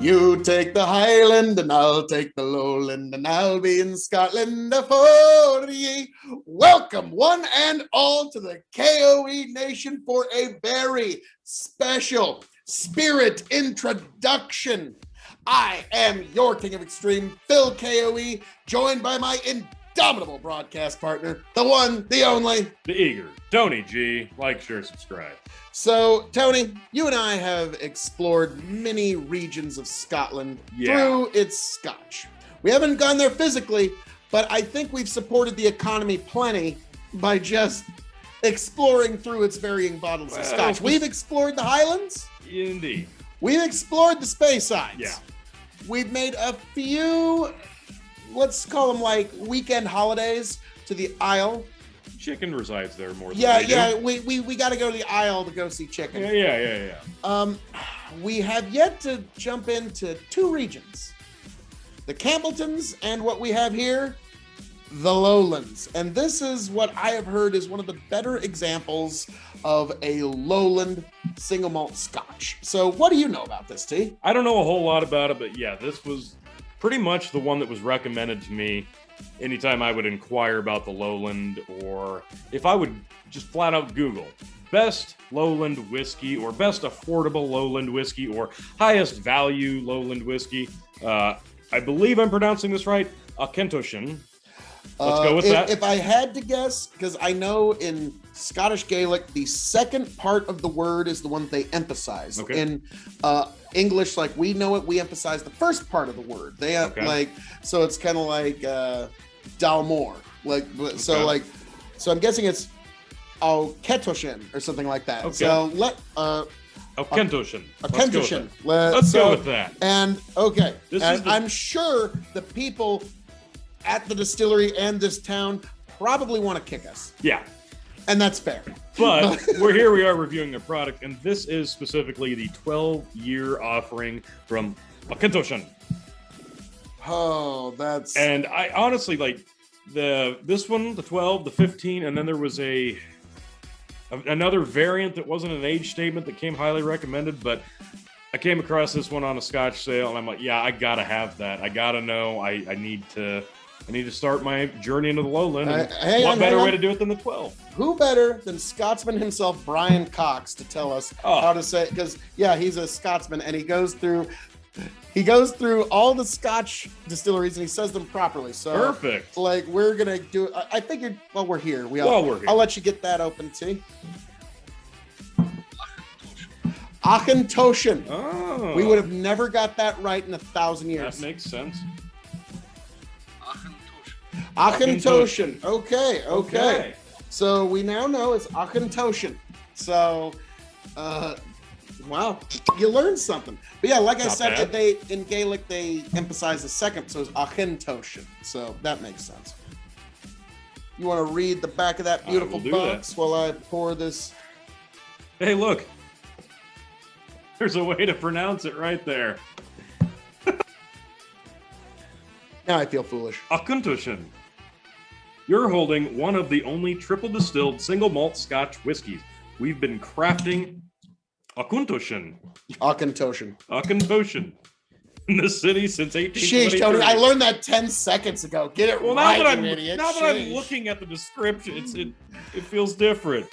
You take the Highland and I'll take the Lowland and I'll be in Scotland for ye. Welcome one and all to the K.O.E Nation for a very special spirit introduction. I am your King of Extreme, Phil K.O.E, joined by my indomitable broadcast partner, the one, the only, the eager Tony G. Like, share, subscribe. So, Tony, you and I have explored many regions of Scotland through its Scotch. We haven't gone there physically, but I think we've supported the economy plenty by just exploring through its varying bottles of Scotch. We've explored the Highlands. Indeed. We've explored the Speysides. Yeah. We've made a few, let's call them like weekend holidays to the Isle. Chicken resides there more than we got to go to the Isle to go see chicken. Yeah. We have yet to jump into two regions, the Campbelltons and what we have here, the Lowlands. And this is what I have heard is one of the better examples of a Lowland single malt Scotch. So what do you know about this, T? I don't know a whole lot about it, but yeah, this was pretty much the one that was recommended to me anytime I would inquire about the Lowland, or if I would just flat out Google best Lowland whiskey or best affordable Lowland whiskey or highest value Lowland whiskey. I believe I'm pronouncing this right. Auchentoshan. Let's go with that. If I had to guess, because I know in Scottish Gaelic, the second part of the word is the one that they emphasize. Okay. In English, like we know it, we emphasize the first part of the word. They have so it's kind of like Dalmore. So I'm guessing it's Auchentoshan or something like that. Okay. So Auchentoshan. Auchentoshan. Let's go with that. And I'm sure the people at the distillery and this town probably want to kick us. Yeah. And that's fair. But we are reviewing a product, and this is specifically the 12-year offering from Auchentoshan. Oh, that's... And I honestly, like, this one, the 12, the 15, and then there was another variant that wasn't an age statement that came highly recommended, but I came across this one on a Scotch sale, and I'm like, yeah, I gotta have that. I gotta know. I need to start my journey into the Lowland. What better way to do it than the 12? Who better than Scotsman himself, Brian Cox, to tell us how to say it? Because, yeah, he's a Scotsman, and he goes through all the Scotch distilleries, and he says them properly. So perfect. Like, we're going to do it. I figured, we're here. We're here. I'll let you get that open, T. Auchentoshan. Oh. We would have never got that right in 1,000 years. That makes sense. Auchentoshan. Okay. So we now know it's Auchentoshan. So, wow, you learned something. But yeah, like I said, in Gaelic they emphasize the second, so it's Auchentoshan. So that makes sense. You want to read the back of that beautiful box while I pour this? Hey, look. There's a way to pronounce it right there. Now I feel foolish. Auchentoshan. You're holding one of the only triple distilled single malt Scotch whiskeys. We've been crafting Auchentoshan in the city since 1823. Sheesh, Tony, I learned that 10 seconds ago. Get it right, idiot. Now that I'm looking at the description, it feels different.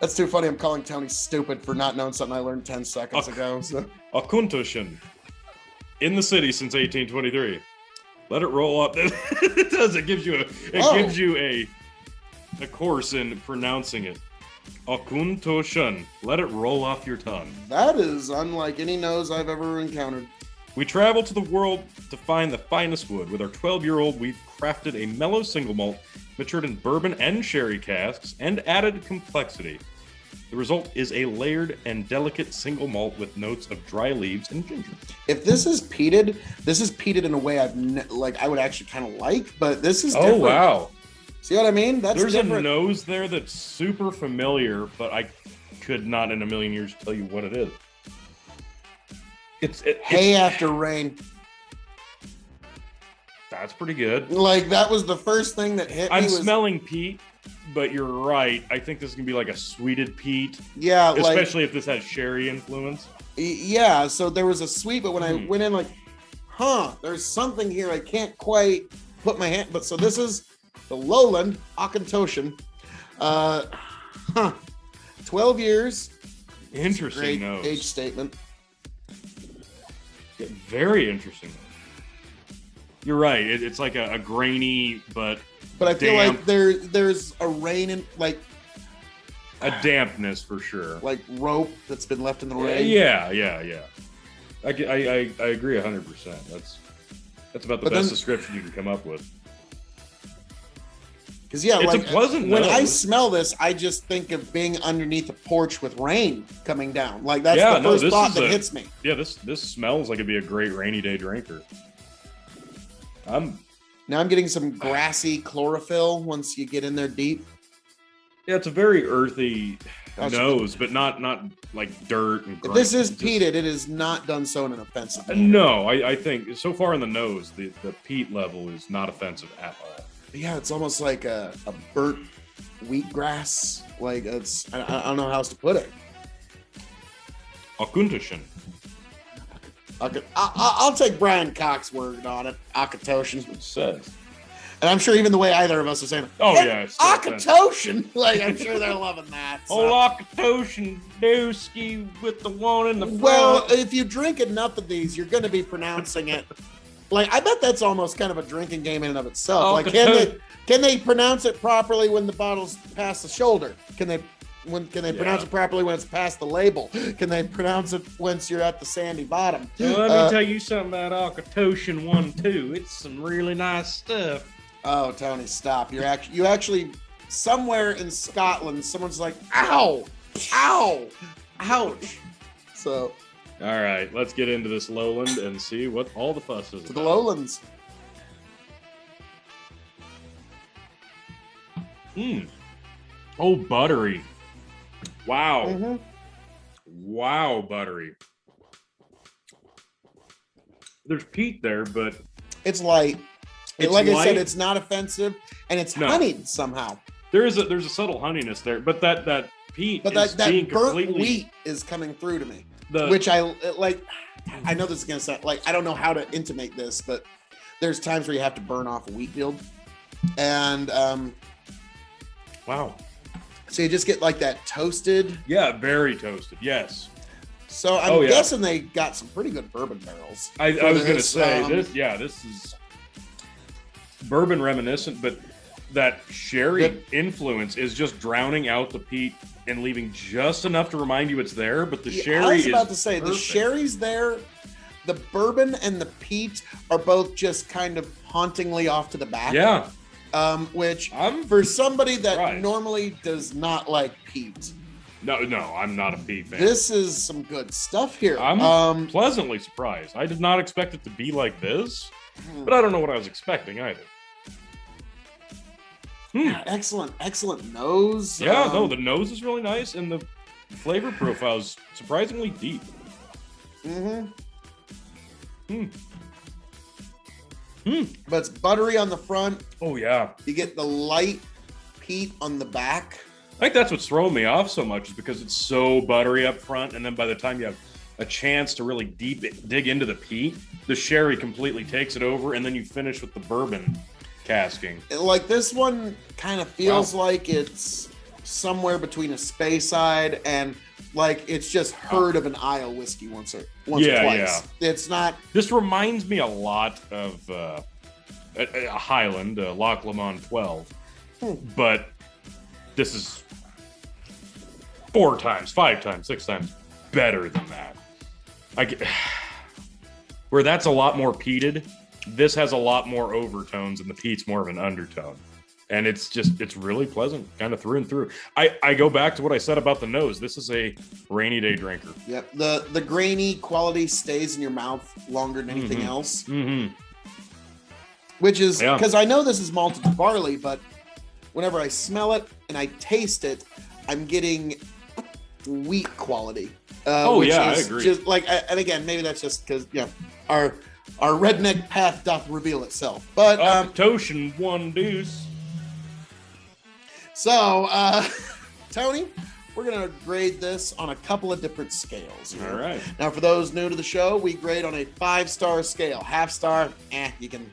That's too funny. I'm calling Tony stupid for not knowing something I learned 10 seconds ago. So. Auchentoshan in the city since 1823. Let it roll up. It does. It gives you a course in pronouncing it. Auchentoshan. Let it roll off your tongue. That is unlike any nose I've ever encountered. We travel to the world to find the finest wood. With our 12-year-old, we've crafted a mellow single malt, matured in bourbon and sherry casks, and added complexity. The result is a layered and delicate single malt with notes of dry leaves and ginger. If this is peated in a way I would actually kind of like, but this is different. Oh, wow. See what I mean? There's different. A nose there that's super familiar, but I could not in a million years tell you what it is. It's hay after rain. That's pretty good. Like, that was the first thing that hit me. I'm smelling peat, but you're right. I think this is going to be like a sweeted peat. Yeah. Especially if this has sherry influence. Yeah, so there was a sweet, but when I went in, like, there's something here I can't quite put my hand. But so this is the Lowland Auchentoshan. 12 years. Interesting nose. Age statement. Yeah, very interesting. You're right. It's like a grainy, but I feel like there's a rain in, like, a dampness for sure. Like rope that's been left in the rain. Yeah. I agree 100%. That's about the best description you can come up with. Because it's like, a pleasant when nose. I smell this, I just think of being underneath a porch with rain coming down. Like that's the first thought that hits me. Yeah, this smells like it'd be a great rainy day drinker. Now I'm getting some grassy chlorophyll once you get in there deep. Yeah, it's a very earthy nose, but not like dirt and if this is peated, it is not done so in an offensive manner. No, I think so far in the nose, the peat level is not offensive at all. Yeah, it's almost like a burnt wheatgrass. Like it's I don't know how else to put it. Auchentoshan. I'll take Brian Cox's word on it. Auchentoshan. It says. And I'm sure even the way either of us are saying it. Oh, yeah. Auchentoshan. Like, I'm sure they're loving that. So. Old Auchentoshan dooski with the one in the front. Well, if you drink enough of these, you're going to be pronouncing it. Like, I bet that's almost kind of a drinking game in and of itself. Like, can they pronounce it properly when the bottle's past the shoulder? Can they pronounce it properly when it's past the label? Can they pronounce it once you're at the sandy bottom? Well, let me tell you something about Auchentoshan 1-2. It's some really nice stuff. Oh, Tony, stop. You actually somewhere in Scotland, someone's like, ow, ouch. So, all right, let's get into this Lowland and see what all the fuss is about. The Lowlands. Oh, buttery. Wow. Mm-hmm. Wow, buttery. There's peat there, but it's light. Like I said, it's not offensive, and it's honeyed somehow. There's a subtle honeyness there, but that peat, that burnt wheat is coming through to me. Which I like. I know this is gonna sound like I don't know how to intimate this, but there's times where you have to burn off a wheat field, and wow. So you just get like that toasted. Yeah, very toasted. Yes. So I'm guessing they got some pretty good bourbon barrels. I was gonna say this. Yeah, this is bourbon reminiscent, but that sherry influence is just drowning out the peat and leaving just enough to remind you it's there. But the sherry I was about to say perfect. The sherry's there. The bourbon and the peat are both just kind of hauntingly off to the back. Yeah. Which for somebody that normally does not like peat. No, I'm not a peat fan. This is some good stuff here. I'm pleasantly surprised. I did not expect it to be like this, but I don't know what I was expecting either. Yeah, excellent nose. Yeah, no, the nose is really nice, and the flavor profile is surprisingly deep. But it's buttery on the front. Oh, yeah. You get the light peat on the back. I think that's what's throwing me off so much is because it's so buttery up front, and then by the time you have a chance to really dig into the peat, the sherry completely takes it over, and then you finish with the bourbon casking. Like this one kind of feels like it's somewhere between a Speyside and like it's just heard of an Isle whiskey once or twice. Yeah. It's not. This reminds me a lot of a Highland, Loch Lomond 12, but this is 4 times, 5 times, 6 times better than that. Where that's a lot more peated, this has a lot more overtones, and the peat's more of an undertone. And it's really pleasant, kind of through and through. I go back to what I said about the nose. This is a rainy day drinker. Yep. The grainy quality stays in your mouth longer than anything else. Which is because I know this is malted to barley, but whenever I smell it and I taste it, I'm getting wheat quality. I agree. Just like, and again, maybe that's just because our redneck path doth reveal itself. But Auchentoshan 1 deuce. So, Tony, we're going to grade this on a couple of different scales. All right. Now, for those new to the show, we grade on a 5-star scale. Half star, you can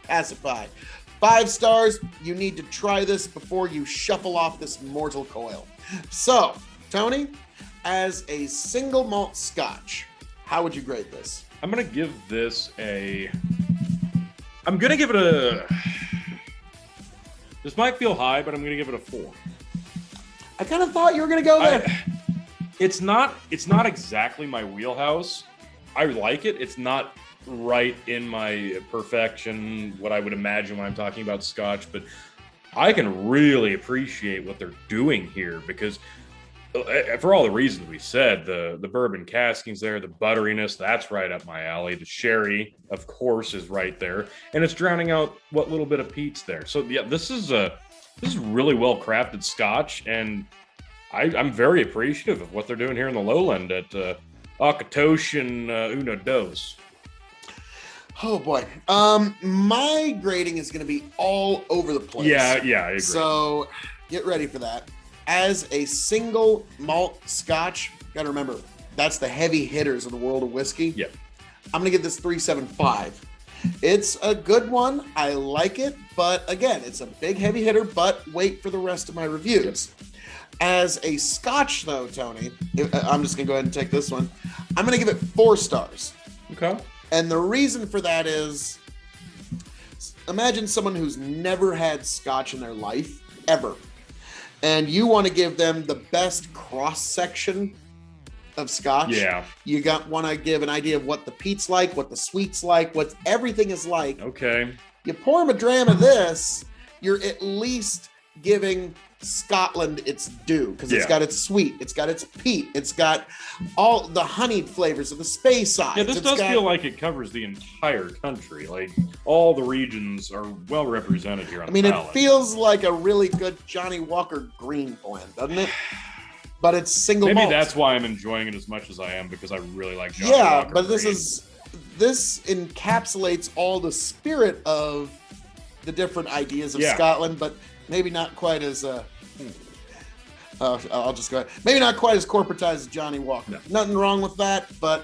pass it by. 5 stars, you need to try this before you shuffle off this mortal coil. So, Tony, as a single malt Scotch, how would you grade this? I'm going to give this I'm going to give it a... This might feel high, but I'm going to give it a 4. I kind of thought you were going to go there. It's not exactly my wheelhouse. I like it. It's not right in my perfection, what I would imagine when I'm talking about Scotch, but I can really appreciate what they're doing here because for all the reasons we said, the bourbon casking's there, the butteriness, that's right up my alley. The sherry, of course, is right there, and it's drowning out what little bit of peat's there. So yeah, this is really well crafted Scotch, and I'm very appreciative of what they're doing here in the Lowland at Auchentoshan Una Dos. Oh boy, my grading is going to be all over the place. Yeah, I agree. So get ready for that. As a single malt Scotch, got to remember, that's the heavy hitters of the world of whiskey. Yeah. I'm going to give this 3.75. It's a good one. I like it, but again, it's a big heavy hitter, but wait for the rest of my reviews. As a Scotch, though, Tony, I'm just going to go ahead and take this one. I'm going to give it 4 stars. Okay. And the reason for that is, imagine someone who's never had Scotch in their life, ever. And you want to give them the best cross-section of Scotch. Yeah. You want to give an idea of what the peat's like, what the sweet's like, what everything is like. Okay. You pour them a dram of this, you're at least giving Scotland its due, because it's got its sweet, it's got its peat, it's got all the honeyed flavors of the Speyside. Yeah, this does feel like it covers the entire country. Like, all the regions are well represented here on the palate. It feels like a really good Johnny Walker green blend, doesn't it? But it's single malt. Maybe that's why I'm enjoying it as much as I am, because I really like Johnny Walker but green. this encapsulates all the spirit of the different ideas of Scotland, but maybe not quite as I'll just go ahead. Maybe not quite as corporatized as Johnny Walker. No. Nothing wrong with that, but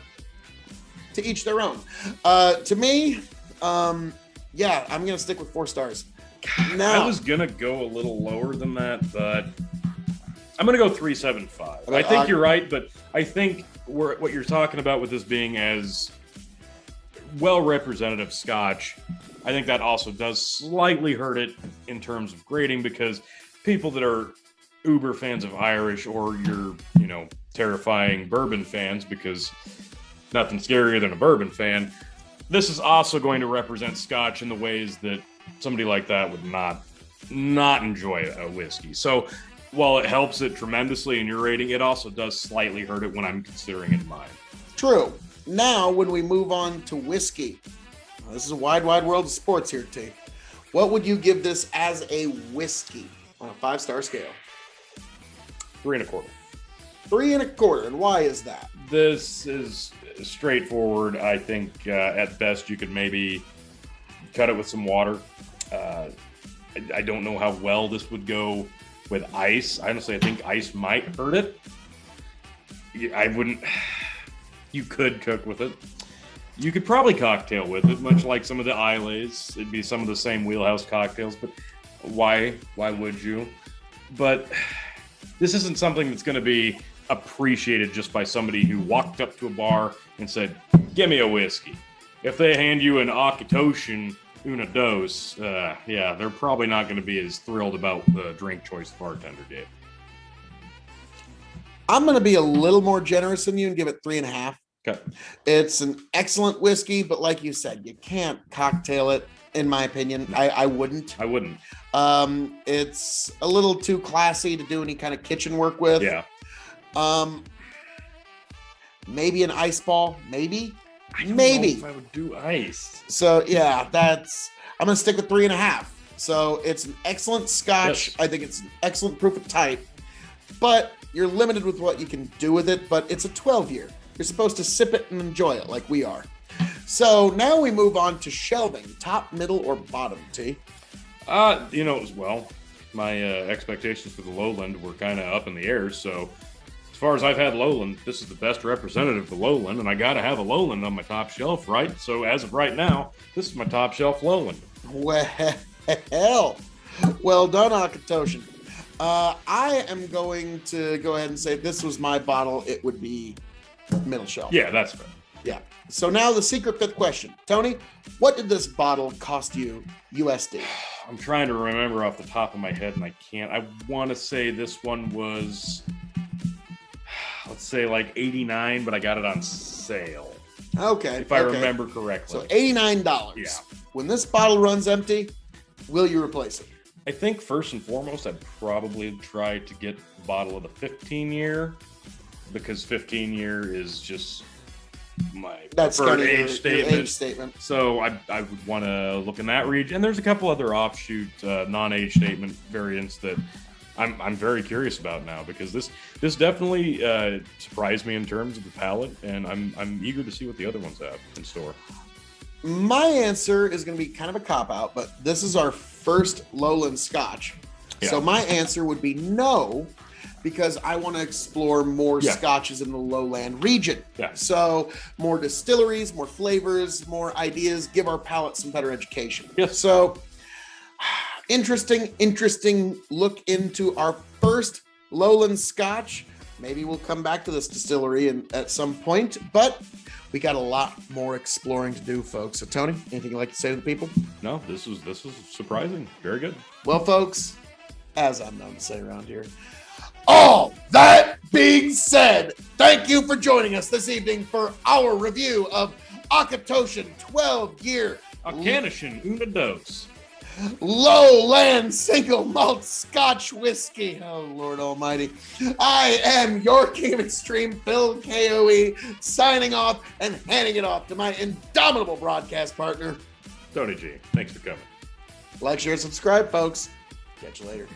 to each their own. To me, I'm gonna stick with 4 stars. Now, I was gonna go a little lower than that, but I'm gonna go 3.75. I think you're right, but I think what you're talking about with this being as well representative Scotch, I think that also does slightly hurt it in terms of grading, because people that are uber fans of Irish, or you're, terrifying bourbon fans, because nothing scarier than a bourbon fan, this is also going to represent Scotch in the ways that somebody like that would not enjoy a whiskey. So while it helps it tremendously in your rating, it also does slightly hurt it when I'm considering it in mine. True. Now, when we move on to whiskey, this is a wide world of sports here, T. What would you give this as a whiskey on a 5-star scale? 3.25. 3.25, and why is that? This is straightforward. I think at best you could maybe cut it with some water. I don't know how well this would go with ice. Honestly, I think ice might hurt it. I wouldn't. You could cook with it. You could probably cocktail with it, much like some of the Islays. It'd be some of the same wheelhouse cocktails, but why would you? But this isn't something that's going to be appreciated just by somebody who walked up to a bar and said, "Give me a whiskey." If they hand you an Auchentoshan Una Dos, they're probably not going to be as thrilled about the drink choice the bartender gave. I'm going to be a little more generous than you and give it 3.5. Okay. It's an excellent whiskey, but like you said, you can't cocktail it, in my opinion. No. I wouldn't. It's a little too classy to do any kind of kitchen work with. Yeah. Maybe an ice ball. Maybe. I don't know if I would do ice. So yeah, I'm gonna stick with 3.5. So it's an excellent Scotch. Yes. I think it's an excellent proof of type, but you're limited with what you can do with it. But it's a 12-year. You're supposed to sip it and enjoy it like we are. So now we move on to shelving. Top, middle, or bottom, T? Well, My expectations for the Lowland were kind of up in the air. So, as far as I've had Lowland, this is the best representative of the Lowland, and I got to have a Lowland on my top shelf, right? So, as of right now, this is my top shelf Lowland. Well done, Auchentoshan. I am going to go ahead and say if this was my bottle, it would be middle shelf. Yeah, that's fair. Yeah. So now the secret fifth question. Tony, what did this bottle cost you USD? I'm trying to remember off the top of my head, and I can't. I want to say this one was, let's say like 89, but I got it on sale. Okay. If I remember correctly. So $89. Yeah. When this bottle runs empty, will you replace it? I think first and foremost, I'd probably try to get a bottle of the 15-year, because 15-year is just my preferred age statement. So I would want to look in that region. And there's a couple other offshoot non-age statement variants that I'm very curious about now, because this definitely surprised me in terms of the palate, and I'm eager to see what the other ones have in store. My answer is going to be kind of a cop-out, but this is our first Lowland Scotch. Yeah. So my answer would be no, because I want to explore more scotches in the Lowland region. Yeah. So more distilleries, more flavors, more ideas, give our palate some better education. Yes. So interesting look into our first Lowland Scotch. Maybe we'll come back to this distillery at some point, but we got a lot more exploring to do, folks. So Tony, anything you'd like to say to the people? No, this was surprising. Very good. Well, folks, as I'm known to say around here, all that being said, thank you for joining us this evening for our review of Auchentoshan 12-year Auchentoshan Una Dose Lowland Single Malt Scotch Whiskey. Oh, Lord Almighty. I am your King of Extreme, Phil K.O.E., signing off and handing it off to my indomitable broadcast partner, Tony G. Thanks for coming. Like, share, subscribe, folks. Catch you later.